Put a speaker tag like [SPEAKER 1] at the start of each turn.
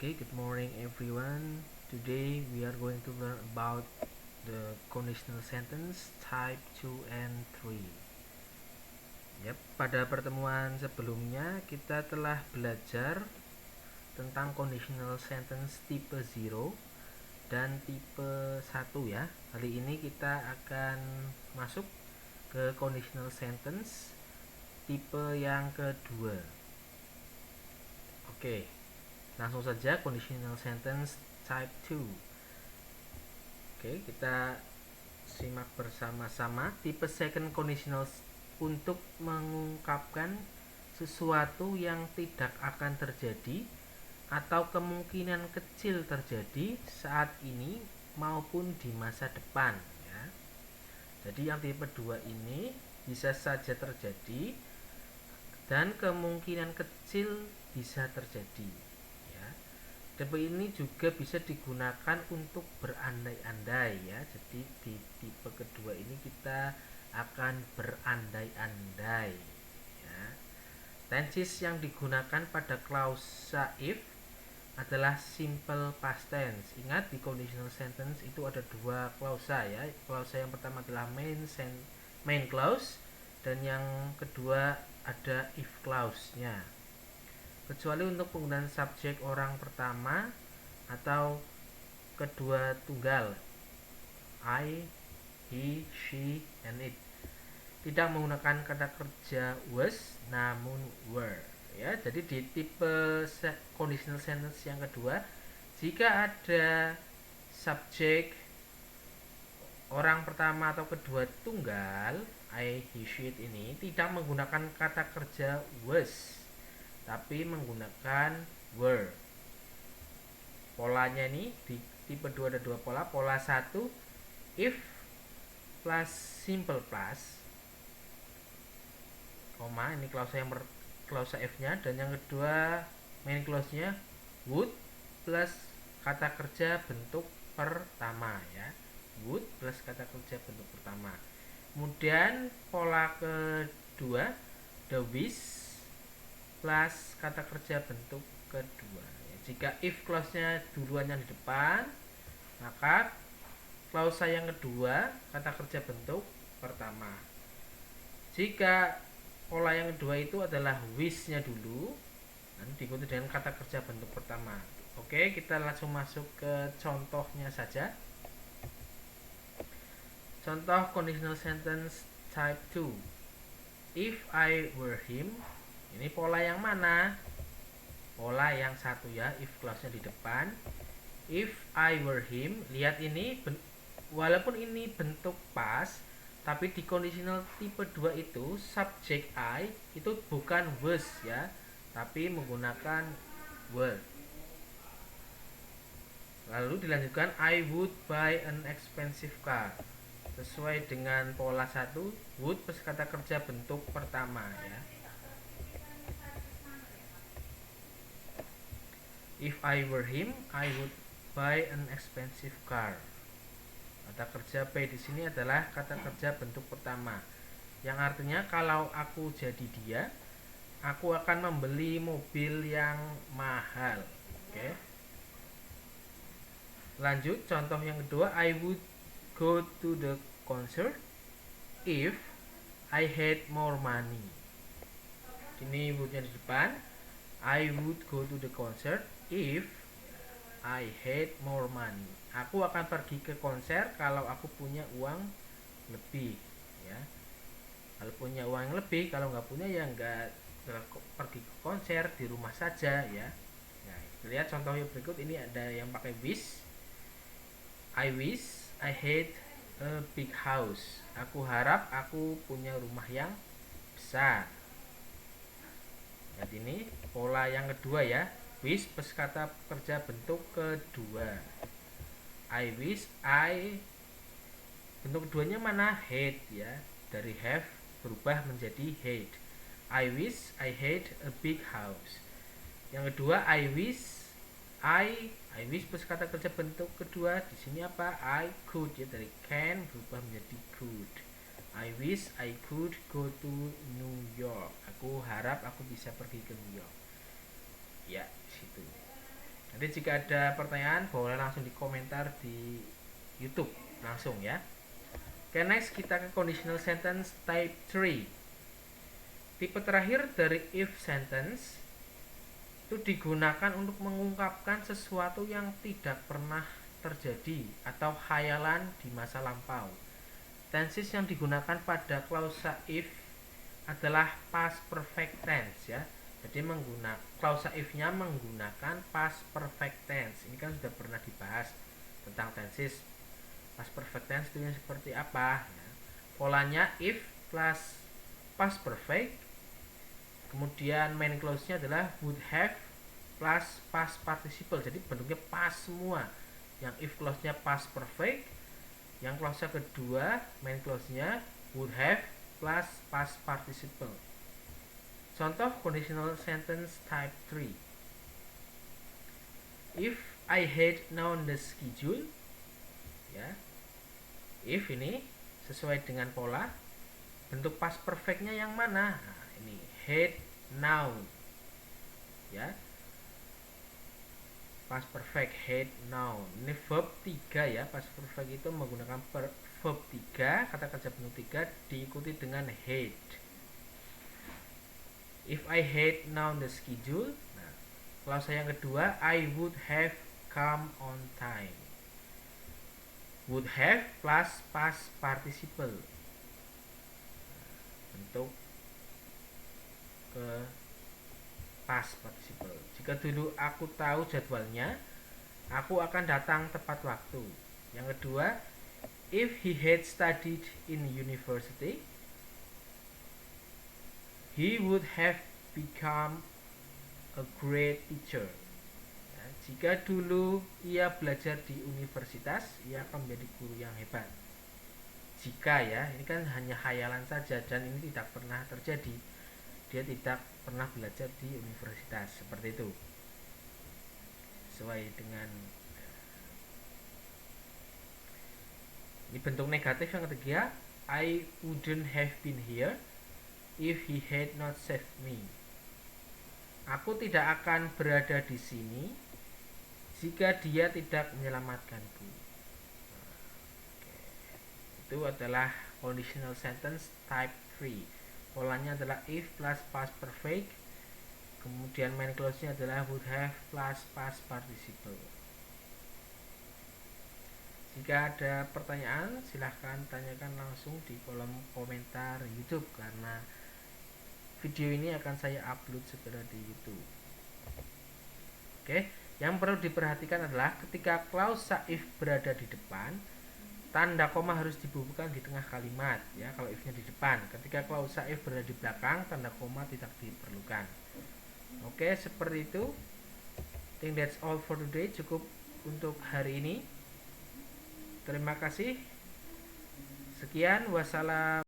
[SPEAKER 1] Okay, good morning everyone. Today we are going to learn about the conditional sentence type 2 and 3. Yep, pada pertemuan sebelumnya kita telah belajar tentang conditional sentence tipe 0 dan tipe 1 ya. Kali ini kita akan masuk ke conditional sentence tipe yang kedua. Oke, langsung saja conditional sentence type 2. Oke, kita simak bersama-sama. Tipe second conditional untuk mengungkapkan sesuatu yang tidak akan terjadi atau kemungkinan kecil terjadi saat ini maupun di masa depan ya. Jadi yang tipe 2 ini bisa saja terjadi dan kemungkinan kecil bisa terjadi. Tipe ini juga bisa digunakan untuk berandai-andai ya. Jadi di tipe kedua ini kita akan berandai-andai ya. Tenses yang digunakan pada klausa if adalah simple past tense. Ingat di conditional sentence itu ada dua klausa ya. Klausa yang pertama adalah main clause dan yang kedua ada if clause-nya. Kecuali untuk penggunaan subjek orang pertama atau kedua tunggal I, he, she, and it, tidak menggunakan kata kerja was namun were ya. Jadi di tipe conditional sentence yang kedua, jika ada subjek orang pertama atau kedua tunggal I, he, she, it ini tidak menggunakan kata kerja was tapi menggunakan were. Polanya ini di tipe 2 ada dua pola. Pola 1 if plus simple plus, koma, ini klausa F-nya, dan yang kedua main clause-nya would plus kata kerja bentuk pertama ya. Would plus kata kerja bentuk pertama. Kemudian pola kedua the wish plus kata kerja bentuk kedua. Jika if clause-nya duluan yang di depan, maka klausa yang kedua kata kerja bentuk pertama. Jika pola yang kedua itu adalah wish-nya dulu, nanti diikuti dengan kata kerja bentuk pertama. Oke, kita langsung masuk ke contohnya saja. Contoh conditional sentence type 2. If I were him, ini pola yang mana? Pola yang satu ya, if clause-nya di depan. If I were him, lihat ini walaupun ini bentuk past, tapi di conditional tipe 2 itu subjek I itu bukan was ya, tapi menggunakan were. Lalu dilanjutkan I would buy an expensive car. Sesuai dengan pola 1, would plus kata kerja bentuk pertama ya. If I were him, I would buy an expensive car. Kata kerja P di sini adalah kata kerja bentuk pertama, yang artinya kalau aku jadi dia, aku akan membeli mobil yang mahal. Oke. Lanjut contoh yang kedua, I would go to the concert if I had more money. Ini would-nya di depan. I would go to the concert if I had more money. Aku akan pergi ke konser kalau aku punya uang lebih ya. Kalau punya uang yang lebih, kalau nggak punya ya nggak pergi ke konser, di rumah saja ya. Nah, lihat contoh yang berikut ini ada yang pakai wish. I wish I had a big house. Aku harap aku punya rumah yang besar. Lihat ini pola yang kedua ya, wish plus kata kerja bentuk kedua. I wish I, bentuk keduanya mana? Had ya, dari have berubah menjadi had. I wish I had a big house. Yang kedua I wish I wish plus kata kerja bentuk kedua di sini apa? I could ya, dari can berubah menjadi could. I wish I could go to New York. Aku harap aku bisa pergi ke New York. Ya, situ. Jadi jika ada pertanyaan boleh langsung di komentar di YouTube langsung ya. Oke, next kita ke conditional sentence type 3. Tipe terakhir dari if sentence itu digunakan untuk mengungkapkan sesuatu yang tidak pernah terjadi atau khayalan di masa lampau. Tenses yang digunakan pada klausa if adalah past perfect tense ya. Jadi klausa if-nya menggunakan past perfect tense. Ini kan sudah pernah dibahas tentang tenses. Past perfect tense itu seperti apa ya. Polanya if plus past perfect, kemudian main clause-nya adalah would have plus past participle. Jadi bentuknya past semua. Yang if clause-nya past perfect, yang clause kedua main clause-nya would have plus past participle. Contoh conditional sentence type 3. If I had known the schedule, ya. If ini sesuai dengan pola, bentuk past perfect-nya yang mana? Nah, ini had known. Ya. Past perfect had known. Ini verb 3 ya. Past perfect itu menggunakan verb 3, kata kerja bentuk 3 diikuti dengan had. If I had known the schedule, nah, klausa yang kedua, I would have come on time. Would have plus past participle. Bentuk ke past participle. Jika dulu aku tahu jadwalnya, aku akan datang tepat waktu. Yang kedua, if he had studied in university, he would have become a great teacher. Ya, jika dulu ia belajar di universitas, ia akan menjadi guru yang hebat. Jika ya, ini kan hanya khayalan saja dan ini tidak pernah terjadi. Dia tidak pernah belajar di universitas, seperti itu. Sesuai dengan ini bentuk negatif yang ketiga, I wouldn't have been here if he had not saved me. Aku tidak akan berada di sini jika dia tidak menyelamatkanku. Itu adalah conditional sentence type 3. Polanya adalah if plus past perfect, kemudian main clause-nya adalah would have plus past participle. Jika ada pertanyaan silahkan tanyakan langsung di kolom komentar YouTube, karena video ini akan saya upload segera di YouTube. Oke, yang perlu diperhatikan adalah ketika klausa if berada di depan, tanda koma harus dibubuhkan di tengah kalimat ya kalau if-nya di depan. Ketika klausa if berada di belakang, tanda koma tidak diperlukan. Oke, seperti itu. I think that's all for today. Cukup untuk hari ini. Terima kasih. Sekian, wassalam.